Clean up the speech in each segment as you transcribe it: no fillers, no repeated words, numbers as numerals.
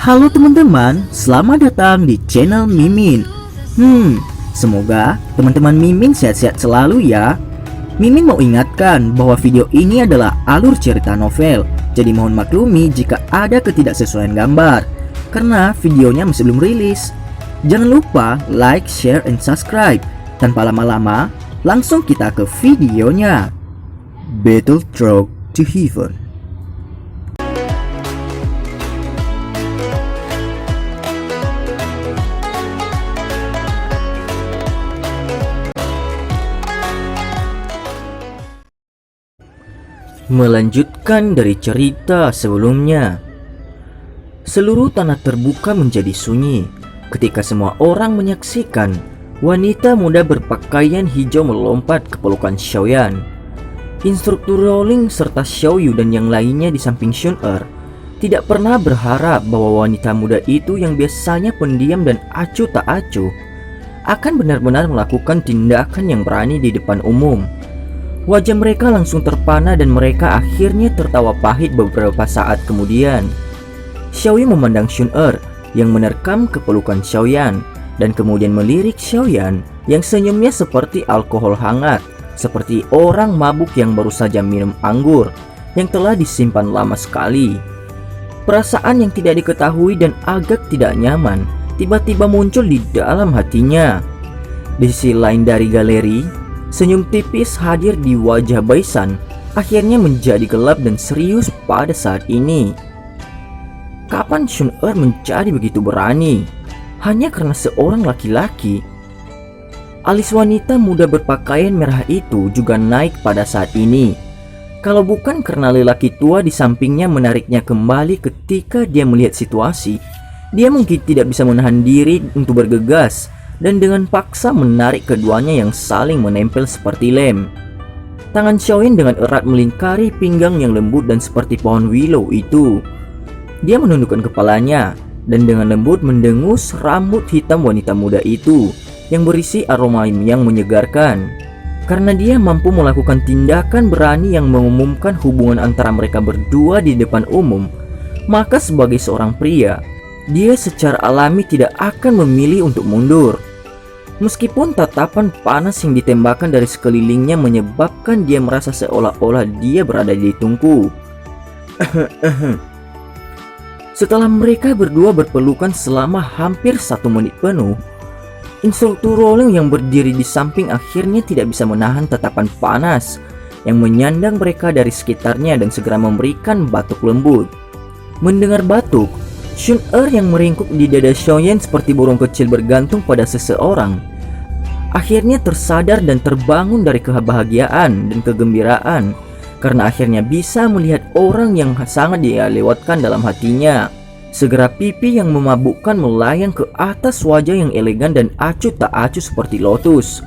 Halo teman-teman, selamat datang di channel Mimin. Semoga teman-teman Mimin sehat-sehat selalu ya. Mimin mau ingatkan bahwa video ini adalah alur cerita novel, jadi mohon maklumi jika ada ketidaksesuaian gambar, karena videonya masih belum rilis. Jangan lupa like, share, and subscribe. Tanpa lama-lama, langsung kita ke videonya. Battle Road to Heaven. Melanjutkan dari cerita sebelumnya, seluruh tanah terbuka menjadi sunyi ketika semua orang menyaksikan wanita muda berpakaian hijau melompat ke pelukan Xiaoyan. Instruktur Rowling serta Xiaoyu dan yang lainnya di samping Xun tidak pernah berharap bahwa wanita muda itu yang biasanya pendiam dan acuh tak acuh akan benar-benar melakukan tindakan yang berani di depan umum. Wajah mereka langsung terpana dan mereka akhirnya tertawa pahit beberapa saat kemudian. Xiaoyu memandang Xun yang menerkam ke pelukan Xiaoyan dan kemudian melirik Xiaoyan yang senyumnya seperti alkohol hangat, seperti orang mabuk yang baru saja minum anggur yang telah disimpan lama sekali. Perasaan yang tidak diketahui dan agak tidak nyaman tiba-tiba muncul di dalam hatinya. Di sisi lain dari galeri, senyum tipis hadir di wajah Baisan akhirnya menjadi gelap dan serius pada saat ini. Kapan Xun menjadi begitu berani? Hanya karena seorang laki-laki? Alis wanita muda berpakaian merah itu juga naik pada saat ini. Kalau bukan karena lelaki tua di sampingnya menariknya kembali ketika dia melihat situasi, dia mungkin tidak bisa menahan diri untuk bergegas dan dengan paksa menarik keduanya yang saling menempel seperti lem. Tangan Xiaoyan dengan erat melingkari pinggang yang lembut dan seperti pohon willow itu. Dia menundukkan kepalanya dan dengan lembut mendengus rambut hitam wanita muda itu yang berisi aroma yang menyegarkan. Karena dia mampu melakukan tindakan berani yang mengumumkan hubungan antara mereka berdua di depan umum, maka sebagai seorang pria, dia secara alami tidak akan memilih untuk mundur. Meskipun tatapan panas yang ditembakkan dari sekelilingnya menyebabkan dia merasa seolah-olah dia berada di tungku. Setelah mereka berdua berpelukan selama hampir 1 menit penuh, instruktur Rowling yang berdiri di samping akhirnya tidak bisa menahan tatapan panas yang menyandang mereka dari sekitarnya dan segera memberikan batuk lembut. Mendengar batuk, Xun yang meringkuk di dada Xiaoyan seperti burung kecil bergantung pada seseorang, akhirnya tersadar dan terbangun dari kebahagiaan dan kegembiraan karena akhirnya bisa melihat orang yang sangat dia lewatkan dalam hatinya. Segera pipi yang memabukkan melayang ke atas wajah yang elegan dan acuh tak acuh seperti lotus.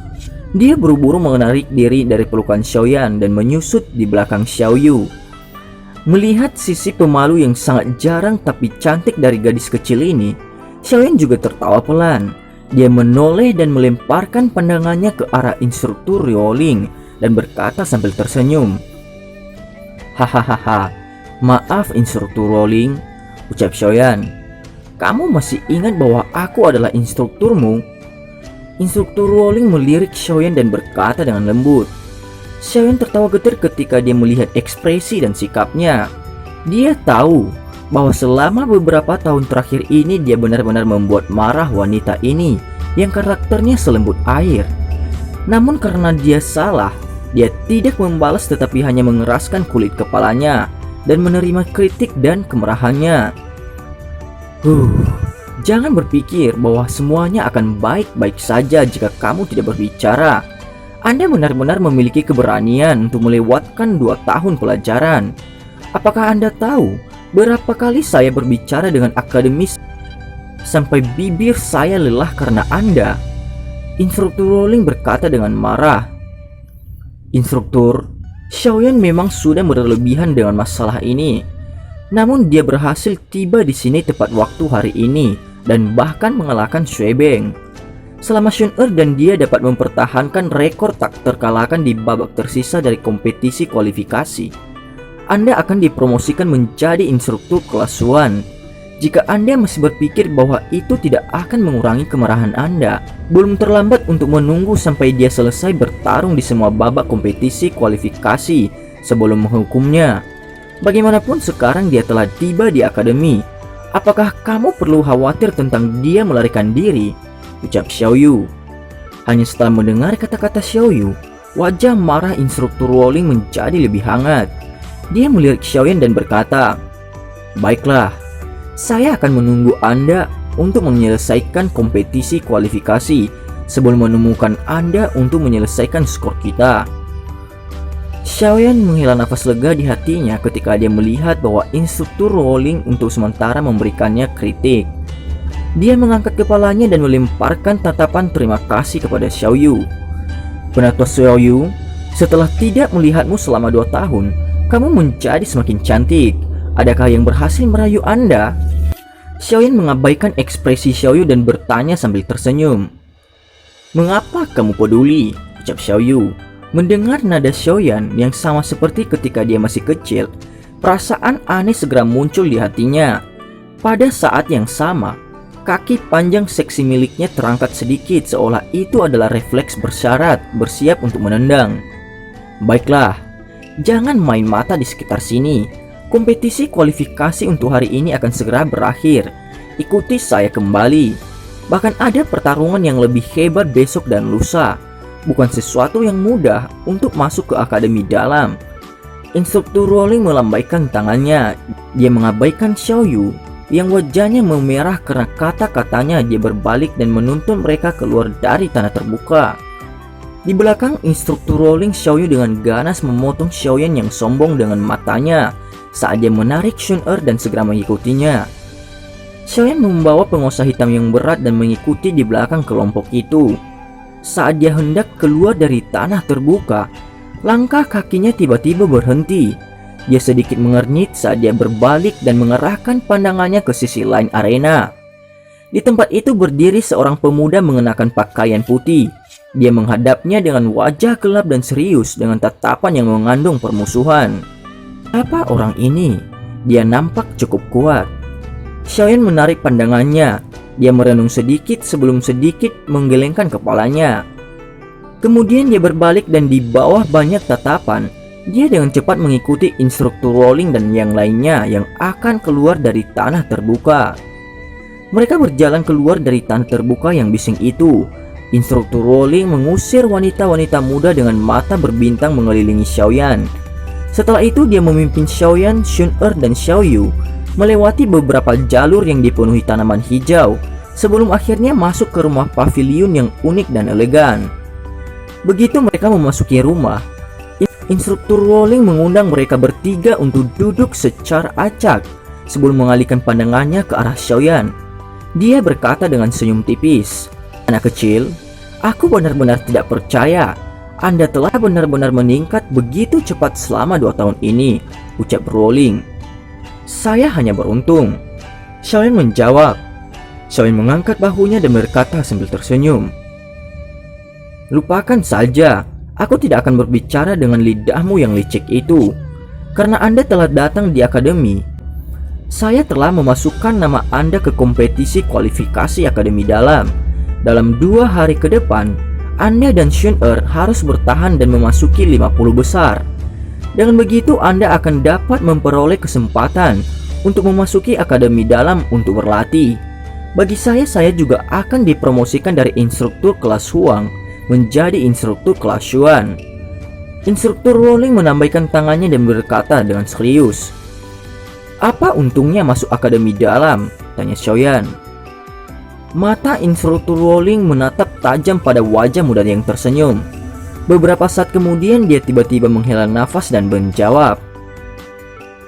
Dia buru-buru menarik diri dari pelukan Xiaoyan dan menyusut di belakang Xiaoyu. Melihat sisi pemalu yang sangat jarang tapi cantik dari gadis kecil ini, Xiaoyan juga tertawa pelan. Dia menoleh dan melemparkan pandangannya ke arah instruktur Rowling dan berkata sambil tersenyum, "Hahaha, maaf instruktur Rowling," ucap Xiaoyan. "Kamu masih ingat bahwa aku adalah instrukturmu?" Instruktur Rowling melirik Xiaoyan dan berkata dengan lembut. Xiaoyan tertawa getir ketika dia melihat ekspresi dan sikapnya. Dia tahu bahwa selama beberapa tahun terakhir ini dia benar-benar membuat marah wanita ini yang karakternya selembut air. Namun karena dia salah, dia tidak membalas tetapi hanya mengeraskan kulit kepalanya dan menerima kritik dan kemarahannya. Jangan berpikir bahwa semuanya akan baik-baik saja jika kamu tidak berbicara. Anda benar-benar memiliki keberanian untuk melewatkan 2 tahun pelajaran. Apakah Anda tahu berapa kali saya berbicara dengan akademis sampai bibir saya lelah karena Anda?" Instruktur Rowling berkata dengan marah. Instruktur, Xiaoyan memang sudah berlebihan dengan masalah ini. Namun dia berhasil tiba di sini tepat waktu hari ini dan bahkan mengalahkan Shui Beng. Selama Xun dan dia dapat mempertahankan rekor tak terkalahkan di babak tersisa dari kompetisi kualifikasi, Anda akan dipromosikan menjadi instruktur kelas 1. Jika Anda masih berpikir bahwa itu tidak akan mengurangi kemarahan Anda, belum terlambat untuk menunggu sampai dia selesai bertarung di semua babak kompetisi kualifikasi sebelum menghukumnya. Bagaimanapun sekarang dia telah tiba di akademi. Apakah kamu perlu khawatir tentang dia melarikan diri? Ucap Xiao Yu. Hanya setelah mendengar kata-kata Xiao Yu, wajah marah instruktur rolling menjadi lebih hangat. Dia melirik Xiaoyan dan berkata, "Baiklah, saya akan menunggu Anda untuk menyelesaikan kompetisi kualifikasi sebelum menemukan Anda untuk menyelesaikan skor kita." Xiaoyan menghela nafas lega di hatinya ketika dia melihat bahwa instruktur rolling untuk sementara memberikannya kritik. Dia mengangkat kepalanya dan melemparkan tatapan terima kasih kepada Xiao Yu. "Penatua Xiao Yu, setelah tidak melihatmu selama 2 tahun, kamu menjadi semakin cantik. Adakah yang berhasil merayu Anda?" Xiaoyan mengabaikan ekspresi Xiao Yu dan bertanya sambil tersenyum. "Mengapa kamu peduli?" ucap Xiao Yu. Mendengar nada Xiaoyan yang sama seperti ketika dia masih kecil, perasaan aneh segera muncul di hatinya. Pada saat yang sama, kaki panjang seksi miliknya terangkat sedikit seolah itu adalah refleks bersyarat bersiap untuk menendang. "Baiklah, jangan main mata di sekitar sini. Kompetisi kualifikasi untuk hari ini akan segera berakhir. Ikuti saya kembali. Bahkan ada pertarungan yang lebih hebat besok dan lusa. Bukan sesuatu yang mudah untuk masuk ke akademi dalam." Instruktur rolling melambaikan tangannya. Dia mengabaikan Xiao Yu yang wajahnya memerah karena kata-katanya. Dia berbalik dan menuntun mereka keluar dari tanah terbuka. Di belakang instruktur rolling, Xiao Yu dengan ganas memotong Xiaoyan yang sombong dengan matanya saat dia menarik Shun dan segera mengikutinya. Xiaoyan membawa penguasa hitam yang berat dan mengikuti di belakang kelompok itu. Saat dia hendak keluar dari tanah terbuka, langkah kakinya tiba-tiba berhenti. Dia sedikit mengernyit saat dia berbalik dan mengerahkan pandangannya ke sisi lain arena. Di tempat itu berdiri seorang pemuda mengenakan pakaian putih. Dia menghadapnya dengan wajah gelap dan serius dengan tatapan yang mengandung permusuhan. Apa orang ini? Dia nampak cukup kuat. Xiaoyan menarik pandangannya. Dia merenung sedikit sebelum sedikit menggelengkan kepalanya. Kemudian dia berbalik dan di bawah banyak tatapan, dia dengan cepat mengikuti instruktur rolling dan yang lainnya yang akan keluar dari tanah terbuka. Mereka berjalan keluar dari tanah terbuka yang bising itu. Instruktur rolling mengusir wanita-wanita muda dengan mata berbintang mengelilingi Xiaoyan. Setelah itu dia memimpin Xiaoyan, Shun dan Xiao Yu melewati beberapa jalur yang dipenuhi tanaman hijau sebelum akhirnya masuk ke rumah pavilion yang unik dan elegan. Begitu mereka memasuki rumah, instruktur rolling mengundang mereka bertiga untuk duduk secara acak sebelum mengalihkan pandangannya ke arah Xiaoyan. Dia berkata dengan senyum tipis, "Anak kecil, aku benar-benar tidak percaya Anda telah benar-benar meningkat begitu cepat selama 2 tahun ini," ucap Rolling. "Saya hanya beruntung," Xiaoyan menjawab. Xiaoyan mengangkat bahunya dan berkata sambil tersenyum, "Lupakan saja, aku tidak akan berbicara dengan lidahmu yang licik itu. Karena Anda telah datang di akademi, saya telah memasukkan nama Anda ke kompetisi kualifikasi akademi dalam. Dalam 2 hari ke depan, Anda dan Shun harus bertahan dan memasuki 50 besar. Dengan begitu Anda akan dapat memperoleh kesempatan untuk memasuki akademi dalam untuk berlatih. Bagi saya juga akan dipromosikan dari instruktur kelas Huang menjadi instruktur kelas Xuan." Instruktur rolling menambahkan tangannya dan berkata dengan serius, "Apa untungnya masuk akademi dalam?" tanya Xiaoyan. Mata instruktur rolling menatap tajam pada wajah muda yang tersenyum. Beberapa saat kemudian dia tiba-tiba menghela nafas dan menjawab,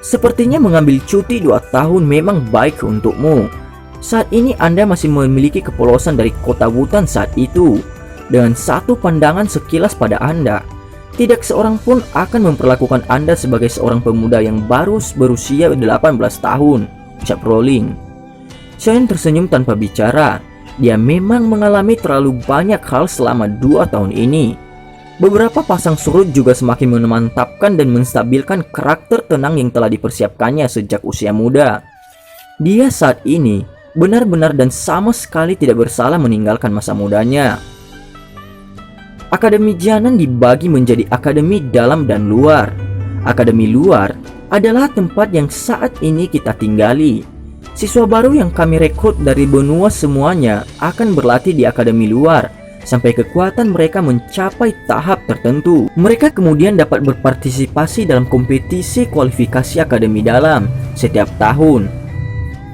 "Sepertinya mengambil cuti 2 tahun memang baik untukmu. Saat ini Anda masih memiliki kepolosan dari kota Wutan saat itu. Dengan satu pandangan sekilas pada Anda, tidak seorang pun akan memperlakukan Anda sebagai seorang pemuda yang baru berusia 18 tahun, ucap Rolling. Xiaoyan tersenyum tanpa bicara. Dia memang mengalami terlalu banyak hal selama 2 tahun ini. Beberapa pasang surut juga semakin memantapkan dan menstabilkan karakter tenang yang telah dipersiapkannya sejak usia muda. Dia saat ini benar-benar dan sama sekali tidak bersalah meninggalkan masa mudanya. Akademi Jianan dibagi menjadi akademi dalam dan luar. Akademi luar adalah tempat yang saat ini kita tinggali. Siswa baru yang kami rekrut dari benua semuanya akan berlatih di akademi luar sampai kekuatan mereka mencapai tahap tertentu. Mereka kemudian dapat berpartisipasi dalam kompetisi kualifikasi akademi dalam setiap tahun.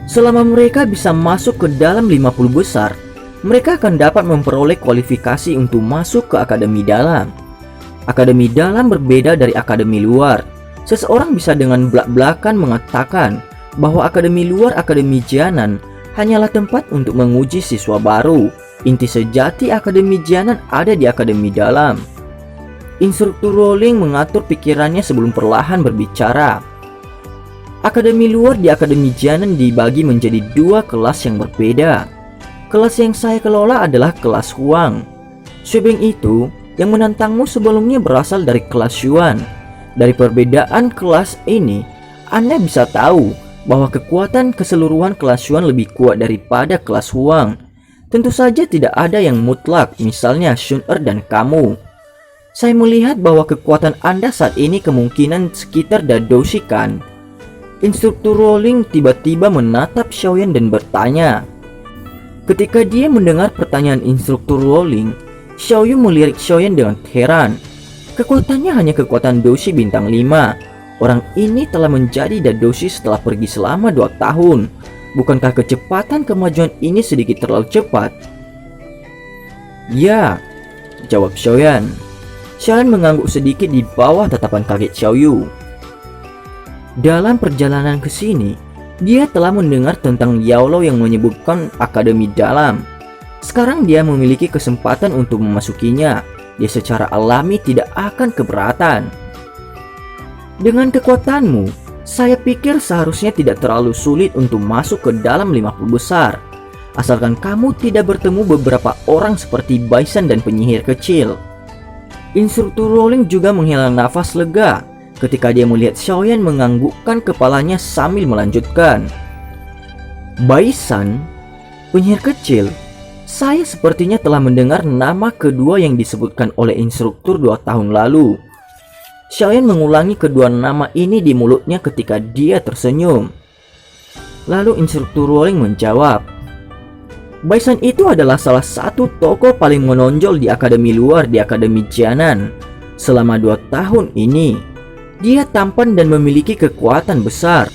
Selama mereka bisa masuk ke dalam 50 besar, mereka akan dapat memperoleh kualifikasi untuk masuk ke akademi dalam. Akademi dalam berbeda dari akademi luar. Seseorang bisa dengan belak-belakan mengatakan bahwa akademi luar Akademi Jianan hanyalah tempat untuk menguji siswa baru. Inti sejati Akademi Jianan ada di akademi dalam. Instruktur Rowling mengatur pikirannya sebelum perlahan berbicara. Akademi luar di Akademi Jianan dibagi menjadi dua kelas yang berbeda. Kelas yang saya kelola adalah kelas Huang. Shuibing itu yang menantangmu sebelumnya berasal dari kelas Yuan. Dari perbedaan kelas ini, Anda bisa tahu bahwa kekuatan keseluruhan kelas Yuan lebih kuat daripada kelas Huang. Tentu saja tidak ada yang mutlak, misalnya Shun-Er dan kamu. Saya melihat bahwa kekuatan Anda saat ini kemungkinan sekitar Dadoshi kan? Instruktur Rowling tiba-tiba menatap Xiaoyan dan bertanya. Ketika dia mendengar pertanyaan instruktur Rowling, Xiaoyu melirik Xiaoyan dengan heran. Kekuatannya hanya kekuatan Doshi bintang 5. Orang ini telah menjadi Dadoshi setelah pergi selama 2 tahun. Bukankah kecepatan kemajuan ini sedikit terlalu cepat? Ya, jawab Xiaoyan. Xiaoyan mengangguk sedikit di bawah tatapan kaget Xiaoyu. Dalam perjalanan ke sini, dia telah mendengar tentang Yaolo yang menyebutkan akademi dalam. Sekarang dia memiliki kesempatan untuk memasukinya. Dia secara alami tidak akan keberatan. Dengan kekuatanmu, saya pikir seharusnya tidak terlalu sulit untuk masuk ke dalam 50 besar. Asalkan kamu tidak bertemu beberapa orang seperti Baisan dan penyihir kecil. Instruktur Rowling juga menghela nafas lega ketika dia melihat Xiaoyan menganggukkan kepalanya sambil melanjutkan. Baisan, penyihir kecil. Saya sepertinya telah mendengar nama kedua yang disebutkan oleh instruktur 2 tahun lalu. Xiaoyan mengulangi kedua nama ini di mulutnya ketika dia tersenyum. Lalu instruktur Rowling menjawab, Baisan itu adalah salah satu tokoh paling menonjol di akademi luar di Akademi Jianan. Selama 2 tahun ini, dia tampan dan memiliki kekuatan besar.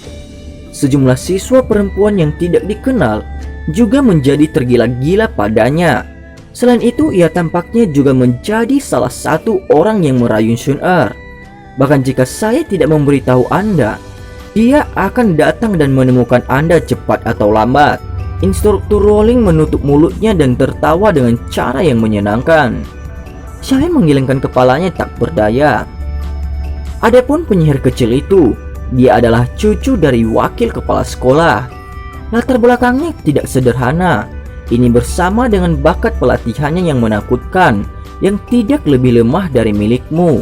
Sejumlah siswa perempuan yang tidak dikenal juga menjadi tergila-gila padanya. Selain itu, ia tampaknya juga menjadi salah satu orang yang merayu Shun-Er. Bahkan jika saya tidak memberitahu Anda, dia akan datang dan menemukan Anda cepat atau lambat. Instruktur Rowling menutup mulutnya dan tertawa dengan cara yang menyenangkan. Xiaoyan menggelengkan kepalanya tak berdaya. Adapun penyihir kecil itu, dia adalah cucu dari wakil kepala sekolah. Latar belakangnya tidak sederhana. Ini bersama dengan bakat pelatihannya yang menakutkan, yang tidak lebih lemah dari milikmu.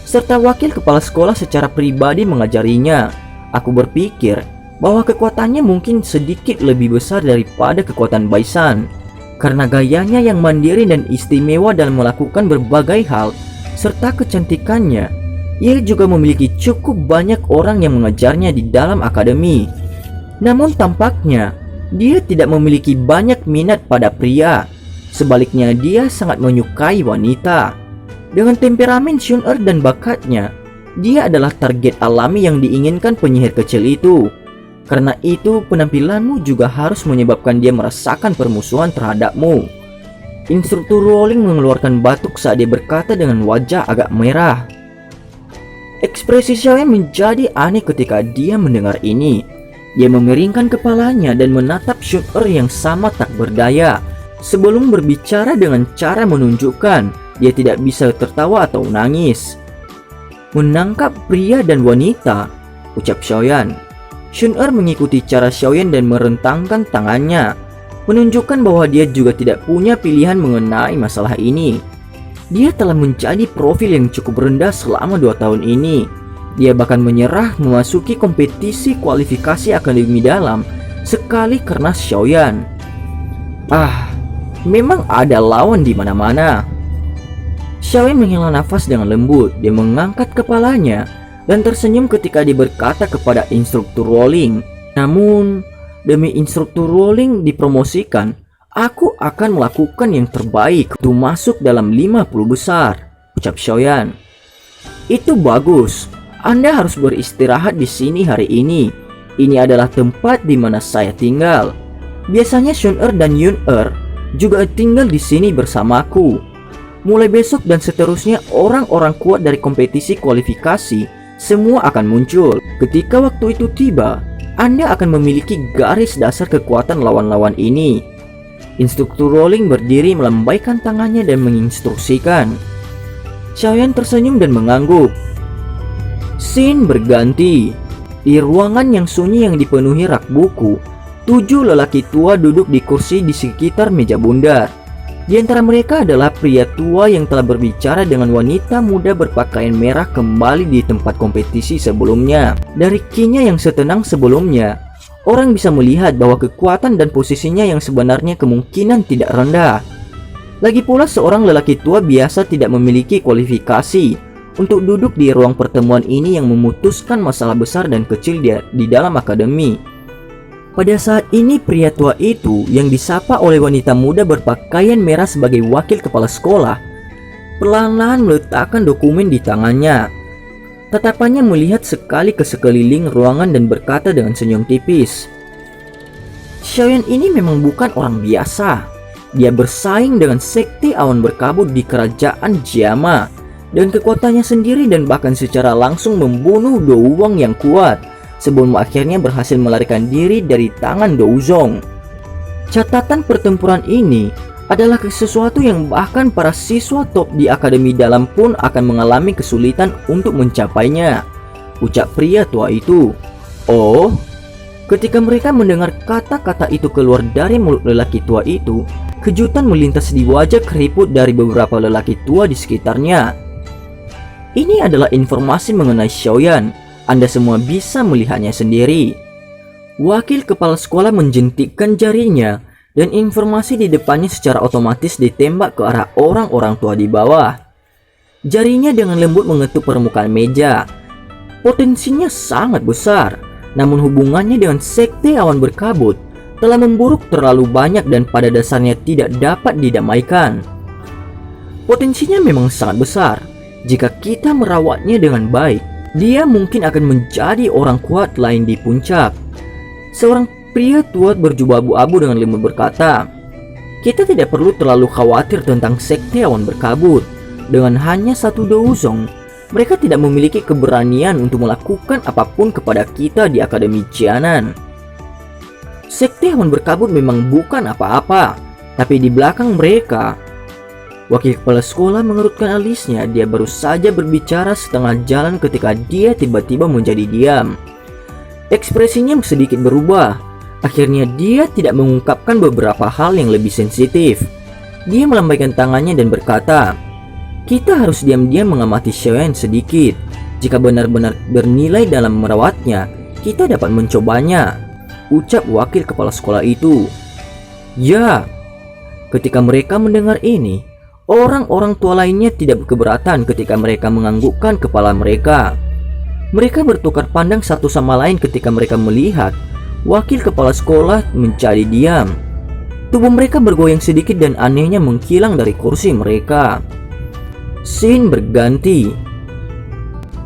Serta wakil kepala sekolah secara pribadi mengajarinya. Aku berpikir bahwa kekuatannya mungkin sedikit lebih besar daripada kekuatan Baisan. Karena gayanya yang mandiri dan istimewa dalam melakukan berbagai hal, serta kecantikannya, ia juga memiliki cukup banyak orang yang mengejarnya di dalam akademi. Namun tampaknya dia tidak memiliki banyak minat pada pria. Sebaliknya, dia sangat menyukai wanita. Dengan temperamen Shun-Er dan bakatnya, dia adalah target alami yang diinginkan penyihir kecil itu. Karena itu, penampilanmu juga harus menyebabkan dia merasakan permusuhan terhadapmu. Instruktur Rowling mengeluarkan batuk saat dia berkata dengan wajah agak merah. Ekspresi Xiaoyan menjadi aneh ketika dia mendengar ini. Dia memiringkan kepalanya dan menatap Shun-Er yang sama tak berdaya. Sebelum berbicara dengan cara menunjukkan dia tidak bisa tertawa atau nangis. Menangkap pria dan wanita, ucap Xiaoyan. Shun-Er mengikuti cara Xiaoyan dan merentangkan tangannya, menunjukkan bahwa dia juga tidak punya pilihan mengenai masalah ini. Dia telah menjadi profil yang cukup rendah selama 2 tahun ini. Dia bahkan menyerah memasuki kompetisi kualifikasi akademi dalam sekali karena Xiaoyan. Memang ada lawan di mana-mana. Xiaoyan menghela nafas dengan lembut. Dia mengangkat kepalanya dan tersenyum ketika dia berkata kepada instruktur rolling, "Namun, demi instruktur rolling dipromosikan, aku akan melakukan yang terbaik untuk masuk dalam 50 besar," ucap Xiaoyan. "Itu bagus. Anda harus beristirahat di sini hari ini. Ini adalah tempat di mana saya tinggal. Biasanya Shun-er dan Yun-er juga tinggal di sini bersamaku. Mulai besok dan seterusnya orang-orang kuat dari kompetisi kualifikasi semua akan muncul. Ketika waktu itu tiba, Anda akan memiliki garis dasar kekuatan lawan-lawan ini." Instruktur rolling berdiri melambaikan tangannya dan menginstruksikan. Xiaoyan tersenyum dan mengangguk. Scene berganti. Di ruangan yang sunyi yang dipenuhi rak buku, 7 lelaki tua duduk di kursi di sekitar meja bundar. Di antara mereka adalah pria tua yang telah berbicara dengan wanita muda berpakaian merah kembali di tempat kompetisi sebelumnya. Dari kinya yang setenang sebelumnya, orang bisa melihat bahwa kekuatan dan posisinya yang sebenarnya kemungkinan tidak rendah. Lagi pula seorang lelaki tua biasa tidak memiliki kualifikasi untuk duduk di ruang pertemuan ini yang memutuskan masalah besar dan kecil di dalam akademi. Pada saat ini pria tua itu yang disapa oleh wanita muda berpakaian merah sebagai wakil kepala sekolah perlahan-lahan meletakkan dokumen di tangannya. Tatapannya melihat sekali ke sekeliling ruangan dan berkata dengan senyum tipis, "Xiaoyan ini memang bukan orang biasa. Dia bersaing dengan sekte awan berkabut di kerajaan Jiama dan kekuatannya sendiri dan bahkan secara langsung membunuh Douwang yang kuat sebelum akhirnya berhasil melarikan diri dari tangan Douzong. Catatan pertempuran ini adalah sesuatu yang bahkan para siswa top di akademi dalam pun akan mengalami kesulitan untuk mencapainya," ucap pria tua itu. "Oh." Ketika mereka mendengar kata-kata itu keluar dari mulut lelaki tua itu, kejutan melintas di wajah keriput dari beberapa lelaki tua di sekitarnya. Ini adalah informasi mengenai Xiaoyan. Anda semua bisa melihatnya sendiri. Wakil kepala sekolah menjentikkan jarinya dan informasi di depannya secara otomatis ditembak ke arah orang-orang tua di bawah. Jarinya dengan lembut mengetuk permukaan meja. Potensinya sangat besar, namun hubungannya dengan sekte awan berkabut telah memburuk terlalu banyak dan pada dasarnya tidak dapat didamaikan. Potensinya memang sangat besar. Jika kita merawatnya dengan baik, dia mungkin akan menjadi orang kuat lain di puncak. Seorang pria tua berjubah abu-abu dengan lembut berkata, "Kita tidak perlu terlalu khawatir tentang sekte awan berkabut. Dengan hanya satu Douzong, mereka tidak memiliki keberanian untuk melakukan apapun kepada kita di Akademi Jianan. Sekte awan berkabut memang bukan apa-apa, tapi di belakang mereka..." Wakil kepala sekolah mengerutkan alisnya. Dia baru saja berbicara setengah jalan ketika dia tiba-tiba menjadi diam. Ekspresinya sedikit berubah. Akhirnya dia tidak mengungkapkan beberapa hal yang lebih sensitif. Dia melambaikan tangannya dan berkata, "Kita harus diam-diam mengamati Xiaoyan sedikit. Jika benar-benar bernilai dalam merawatnya, kita dapat mencobanya," ucap wakil kepala sekolah itu. "Ya." Ketika mereka mendengar ini, orang-orang tua lainnya tidak keberatan ketika mereka menganggukkan kepala mereka. Mereka bertukar pandang satu sama lain ketika mereka melihat wakil kepala sekolah menjadi diam. Tubuh mereka bergoyang sedikit dan anehnya menghilang dari kursi mereka. Scene berganti.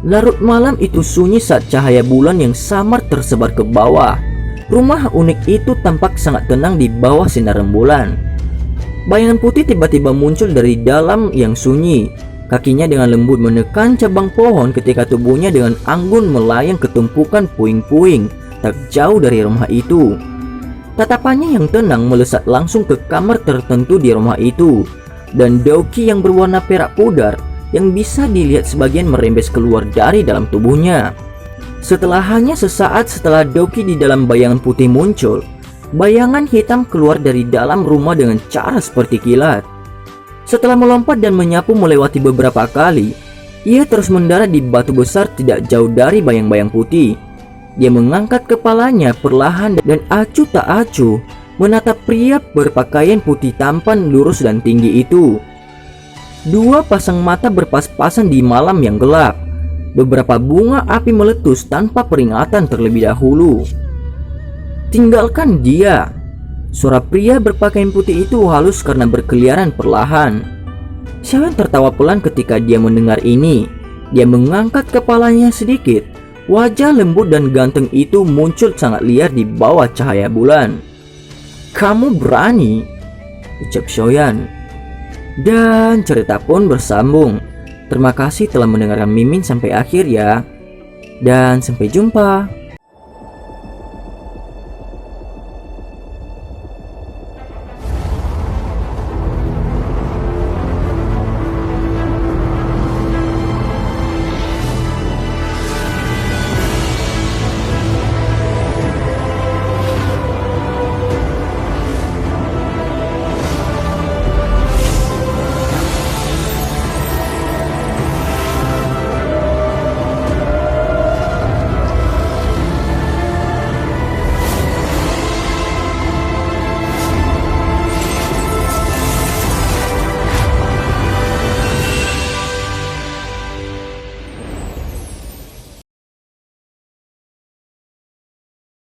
Larut malam itu sunyi saat cahaya bulan yang samar tersebar ke bawah. Rumah unik itu tampak sangat tenang di bawah sinar rembulan. Bayangan putih tiba-tiba muncul dari dalam yang sunyi. Kakinya dengan lembut menekan cabang pohon ketika tubuhnya dengan anggun melayang ke tumpukan puing-puing tak jauh dari rumah itu. Tatapannya yang tenang melesat langsung ke kamar tertentu di rumah itu, dan Douki yang berwarna perak pudar yang bisa dilihat sebagian merembes keluar dari dalam tubuhnya. Setelah hanya sesaat setelah Douki di dalam bayangan putih muncul, bayangan hitam keluar dari dalam rumah dengan cara seperti kilat. Setelah melompat dan menyapu melewati beberapa kali, ia terus mendarat di batu besar tidak jauh dari bayang-bayang putih. Dia mengangkat kepalanya perlahan dan acuh tak acuh menatap pria berpakaian putih tampan, lurus dan tinggi itu. Dua pasang mata berpas-pasan di malam yang gelap. Beberapa bunga api meletus tanpa peringatan terlebih dahulu. "Tinggalkan dia!" Suara pria berpakaian putih itu halus karena berkeliaran perlahan. Xiaoyan tertawa pelan ketika dia mendengar ini. Dia mengangkat kepalanya sedikit. Wajah lembut dan ganteng itu muncul sangat liar di bawah cahaya bulan. "Kamu berani?" ucap Xiaoyan. Dan cerita pun bersambung. Terima kasih telah mendengarkan Mimin sampai akhir ya. Dan sampai jumpa.